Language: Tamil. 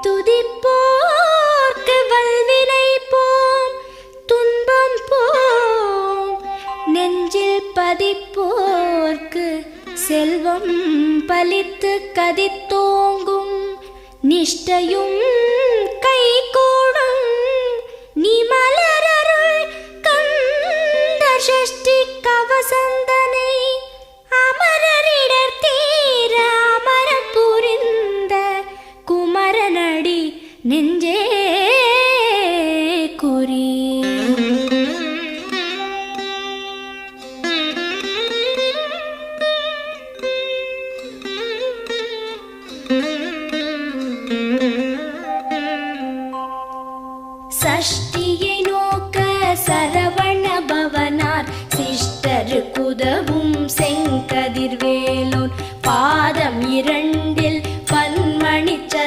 துதிப்போர்க்கு வல்வினை போம் துன்பம் போம், நெஞ்சில் பதிப்போர்க்கு செல்வம் பலித்து கதித்தோங்கும், நிஷ்டையும் கைகூடும் நீ மலரருள் கந்த சஷ்டி கவசந்தனை, அமரரிடர் தீர அமரம் புரிந்த குமரனடி நெஞ்சே குறி. சஷ்டியே